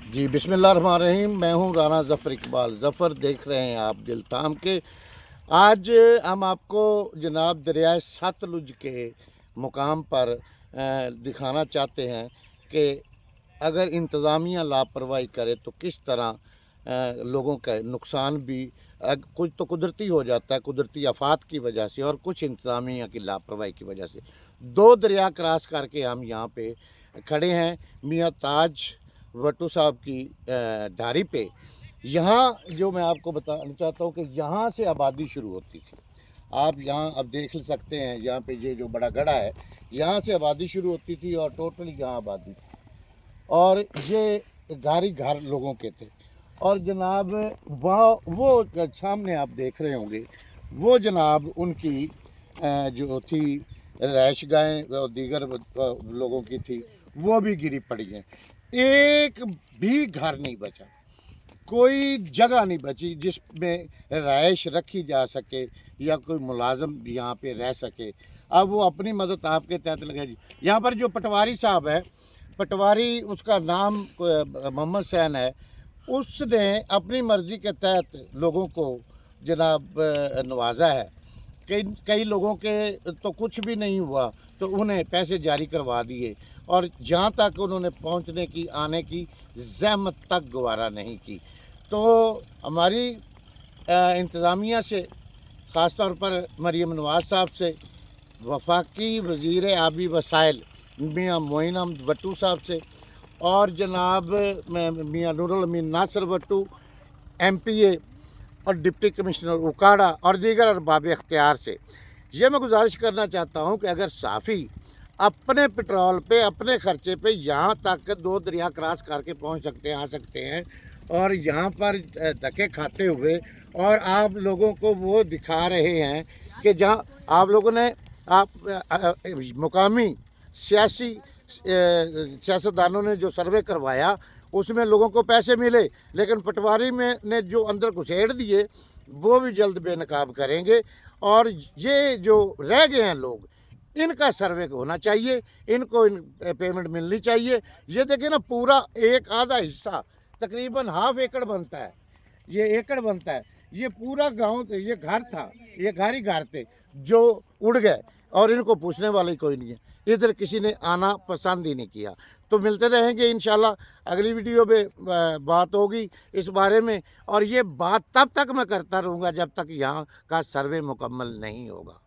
जी बिस्मिल्लाहिर्रहमानिर्रहीम। मैं हूँ राना ज़फ़र इकबाल। ज़फ़र देख रहे हैं आप दिल थाम के। आज हम आपको जनाब दरियाए सतलुज के मुकाम पर दिखाना चाहते हैं कि अगर इंतज़ामिया लापरवाही करे तो किस तरह लोगों का नुकसान भी कुछ तो कुदरती हो जाता है, कुदरती आफात की वजह से, और कुछ इंतज़ामिया की लापरवाही की वजह से। दो दरिया क्रॉस करके हम यहाँ पे खड़े हैं मियाँ ताज भट्टू साहब की ढारी पे। यहाँ जो मैं आपको बताना चाहता हूँ कि यहाँ से आबादी शुरू होती थी। आप यहाँ अब देख सकते हैं, यहाँ पे ये जो बड़ा गड़ा है, यहाँ से आबादी शुरू होती थी और टोटली यहाँ आबादी थी, और ये घारी घर लोगों के थे। और जनाब वहाँ वो सामने आप देख रहे होंगे, वो जनाब उनकी जो थी रहायश गाहें और दीगर लोगों की थी, वो भी गिरी पड़ी हैं। एक भी घर नहीं बचा, कोई जगह नहीं बची जिसमें रहायश रखी जा सके या कोई मुलाजम यहाँ पे रह सके। अब वो अपनी मदद आपके तहत लगे जी। यहाँ पर जो पटवारी साहब है, पटवारी उसका नाम मोहम्मद सैन है, उसने अपनी मर्ज़ी के तहत लोगों को जनाब नवाजा है। कई कई लोगों के तो कुछ भी नहीं हुआ तो उन्हें पैसे जारी करवा दिए, और जहाँ तक उन्होंने पहुँचने की आने की ज़हमत तक गवारा नहीं की। तो हमारी इंतज़ामिया से, ख़ास तौर पर मरीम नवाज़ साहब से, वफाकी वज़ीर आबी वसाइल मियाँ मोइन अहमद भट्टू साहब से, और जनाब मियाँ नूरुल अमीन नासिर भट्टू MPA और डिप्टी कमिश्नर उकाड़ा और दीगर अरबाब इख्तियार से ये मैं गुजारिश करना चाहता हूँ कि अगर साफ़ी अपने पेट्रोल पे, अपने ख़र्चे पे यहाँ तक दो दरिया क्रॉस करके पहुँच सकते हैं, आ सकते हैं, और यहाँ पर धक्के खाते हुए और आप लोगों को वो दिखा रहे हैं कि जहाँ आप लोगों ने मुकामी सियासतदानों ने जो सर्वे करवाया उसमें लोगों को पैसे मिले, लेकिन पटवारी में ने जो अंदर घुसेड़ दिए वो भी जल्द बेनकाब करेंगे। और ये जो रह गए हैं लोग, इनका सर्वे होना चाहिए, इनको पेमेंट मिलनी चाहिए। ये देखिए ना, पूरा एक आधा हिस्सा तकरीबन हाफ एकड़ बनता है, ये एकड़ बनता है, ये पूरा गांव, ये घर था, ये घर ही घर थे जो उड़ गए, और इनको पूछने वाला ही कोई नहीं है। इधर किसी ने आना पसंद ही नहीं किया। तो मिलते रहेंगे इंशाल्लाह, अगली वीडियो में बात होगी इस बारे में, और ये बात तब तक मैं करता रहूँगा जब तक यहाँ का सर्वे मुकम्मल नहीं होगा।